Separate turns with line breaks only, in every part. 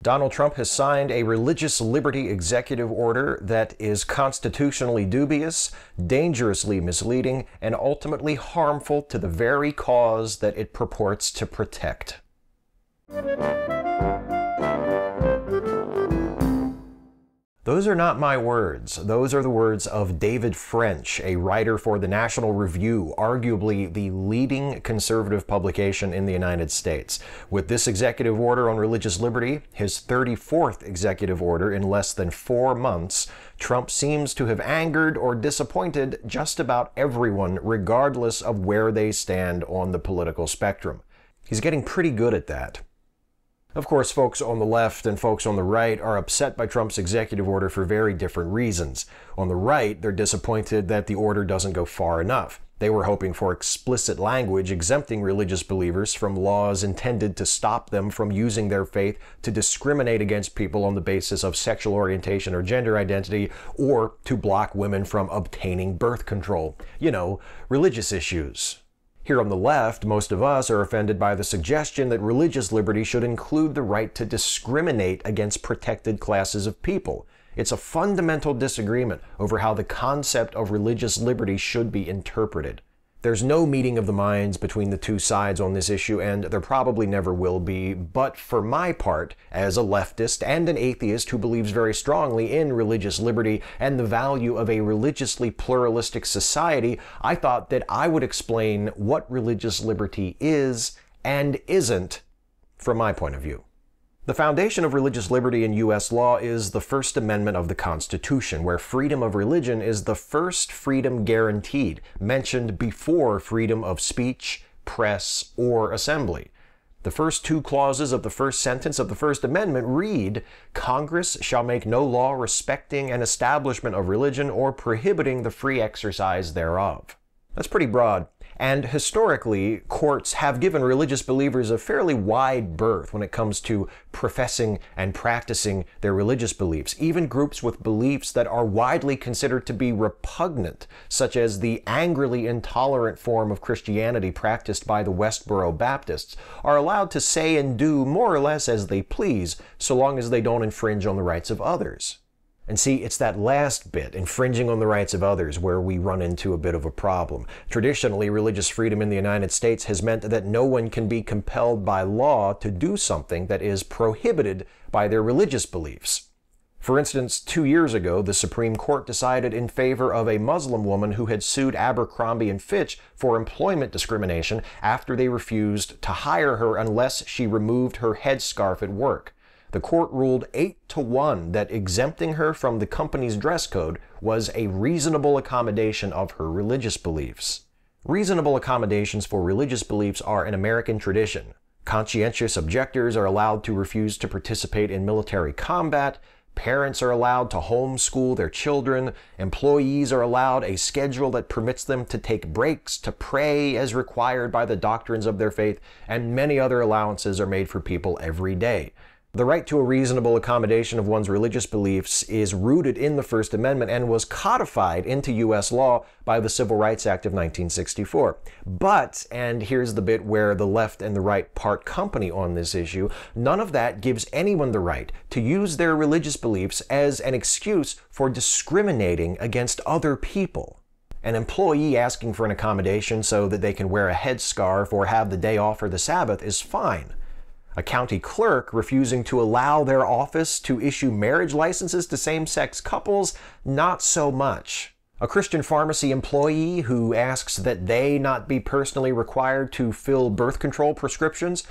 Donald Trump has signed a religious liberty executive order that is constitutionally dubious, dangerously misleading, and ultimately harmful to the very cause that it purports to protect. Those are not my words. Those are the words of David French, a writer for the National Review, arguably the leading conservative publication in the United States. With this executive order on religious liberty, his 34th executive order in less than 4 months, Trump seems to have angered or disappointed just about everyone, regardless of where they stand on the political spectrum. He's getting pretty good at that. Of course, folks on the left and folks on the right are upset by Trump's executive order for very different reasons. On the right, they're disappointed that the order doesn't go far enough. They were hoping for explicit language exempting religious believers from laws intended to stop them from using their faith to discriminate against people on the basis of sexual orientation or gender identity, or to block women from obtaining birth control. You know, religious issues. Here on the left, most of us are offended by the suggestion that religious liberty should include the right to discriminate against protected classes of people. It's a fundamental disagreement over how the concept of religious liberty should be interpreted. There's no meeting of the minds between the two sides on this issue, and there probably never will be, but for my part, as a leftist and an atheist who believes very strongly in religious liberty and the value of a religiously pluralistic society, I thought that I would explain what religious liberty is and isn't from my point of view. The foundation of religious liberty in U.S. law is the First Amendment of the Constitution, where freedom of religion is the first freedom guaranteed, mentioned before freedom of speech, press, or assembly. The first two clauses of the first sentence of the First Amendment read, "Congress shall make no law respecting an establishment of religion or prohibiting the free exercise thereof." That's pretty broad. And historically, courts have given religious believers a fairly wide berth when it comes to professing and practicing their religious beliefs. Even groups with beliefs that are widely considered to be repugnant, such as the angrily intolerant form of Christianity practiced by the Westboro Baptists, are allowed to say and do more or less as they please, so long as they don't infringe on the rights of others. And see, it's that last bit, infringing on the rights of others, where we run into a bit of a problem. Traditionally, religious freedom in the United States has meant that no one can be compelled by law to do something that is prohibited by their religious beliefs. For instance, 2 years ago, the Supreme Court decided in favor of a Muslim woman who had sued Abercrombie & Fitch for employment discrimination after they refused to hire her unless she removed her headscarf at work. The court ruled 8-1 that exempting her from the company's dress code was a reasonable accommodation of her religious beliefs. Reasonable accommodations for religious beliefs are an American tradition. Conscientious objectors are allowed to refuse to participate in military combat, parents are allowed to homeschool their children, employees are allowed a schedule that permits them to take breaks to pray as required by the doctrines of their faith, and many other allowances are made for people every day. The right to a reasonable accommodation of one's religious beliefs is rooted in the First Amendment and was codified into U.S. law by the Civil Rights Act of 1964. But, and here's the bit where the left and the right part company on this issue, none of that gives anyone the right to use their religious beliefs as an excuse for discriminating against other people. An employee asking for an accommodation so that they can wear a headscarf or have the day off for the Sabbath is fine. A county clerk refusing to allow their office to issue marriage licenses to same-sex couples, not so much. A Christian pharmacy employee who asks that they not be personally required to fill birth control prescriptions,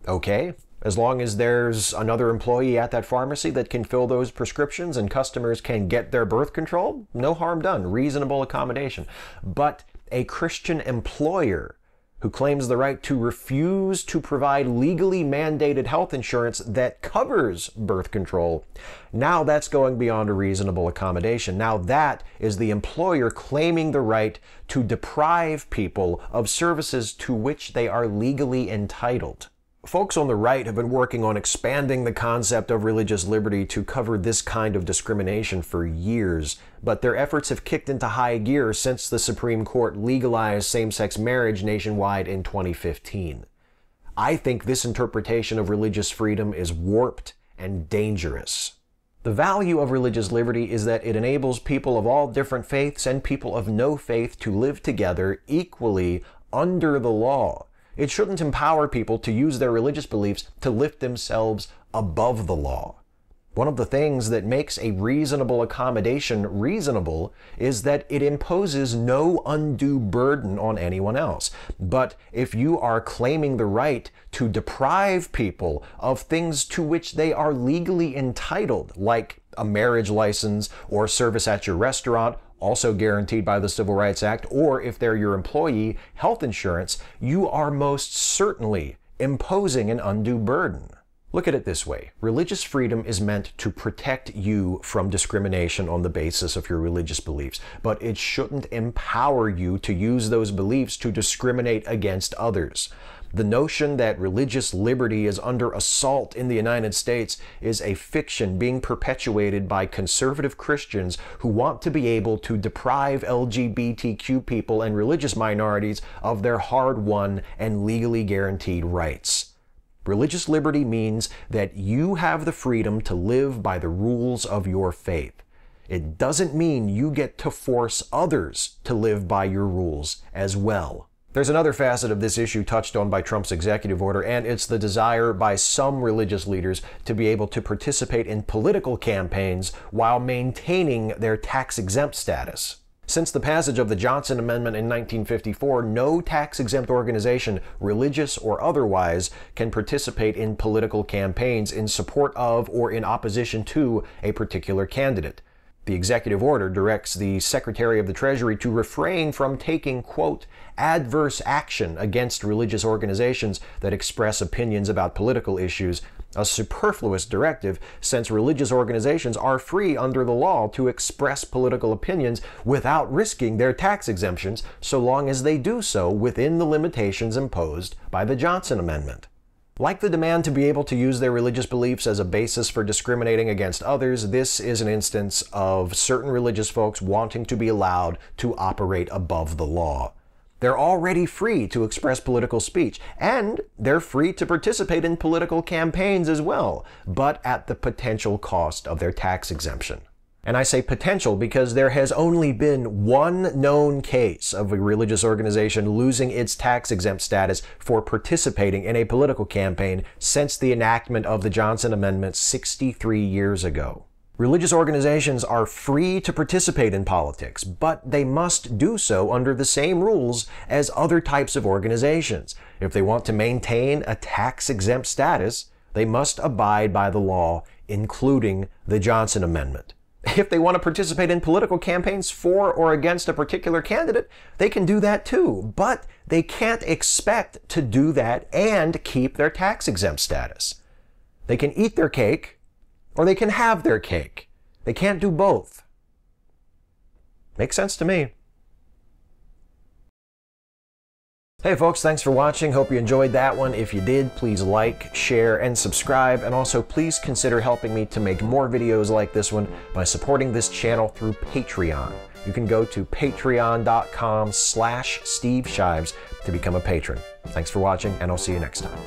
okay, as long as there's another employee at that pharmacy that can fill those prescriptions and customers can get their birth control, no harm done, reasonable accommodation. But a Christian employer who claims the right to refuse to provide legally mandated health insurance that covers birth control, now that's going beyond a reasonable accommodation. Now that is the employer claiming the right to deprive people of services to which they are legally entitled. Folks on the right have been working on expanding the concept of religious liberty to cover this kind of discrimination for years, but their efforts have kicked into high gear since the Supreme Court legalized same-sex marriage nationwide in 2015. I think this interpretation of religious freedom is warped and dangerous. The value of religious liberty is that it enables people of all different faiths and people of no faith to live together equally under the law. It shouldn't empower people to use their religious beliefs to lift themselves above the law. One of the things that makes a reasonable accommodation reasonable is that it imposes no undue burden on anyone else. But if you are claiming the right to deprive people of things to which they are legally entitled, like a marriage license or service at your restaurant, also guaranteed by the Civil Rights Act, or if they're your employee, health insurance, you are most certainly imposing an undue burden. Look at it this way. Religious freedom is meant to protect you from discrimination on the basis of your religious beliefs, but it shouldn't empower you to use those beliefs to discriminate against others. The notion that religious liberty is under assault in the United States is a fiction being perpetuated by conservative Christians who want to be able to deprive LGBTQ people and religious minorities of their hard-won and legally guaranteed rights. Religious liberty means that you have the freedom to live by the rules of your faith. It doesn't mean you get to force others to live by your rules as well. There's another facet of this issue touched on by Trump's executive order, and it's the desire by some religious leaders to be able to participate in political campaigns while maintaining their tax-exempt status. Since the passage of the Johnson Amendment in 1954, no tax-exempt organization, religious or otherwise, can participate in political campaigns in support of or in opposition to a particular candidate. The executive order directs the Secretary of the Treasury to refrain from taking, quote, adverse action against religious organizations that express opinions about political issues, a superfluous directive since religious organizations are free under the law to express political opinions without risking their tax exemptions, so long as they do so within the limitations imposed by the Johnson Amendment. Like the demand to be able to use their religious beliefs as a basis for discriminating against others, this is an instance of certain religious folks wanting to be allowed to operate above the law. They're already free to express political speech, and they're free to participate in political campaigns as well, but at the potential cost of their tax exemption. And I say potential because there has only been one known case of a religious organization losing its tax-exempt status for participating in a political campaign since the enactment of the Johnson Amendment 63 years ago. Religious organizations are free to participate in politics, but they must do so under the same rules as other types of organizations. If they want to maintain a tax-exempt status, they must abide by the law, including the Johnson Amendment. If they want to participate in political campaigns for or against a particular candidate, they can do that too, but they can't expect to do that and keep their tax-exempt status. They can eat their cake, or they can have their cake. They can't do both. Makes sense to me. Hey folks, thanks for watching. Hope you enjoyed that one. If you did, please like, share, and subscribe. And also please consider helping me to make more videos like this one by supporting this channel through Patreon. You can go to patreon.com/Steve Shives to become a patron. Thanks for watching, and I'll see you next time.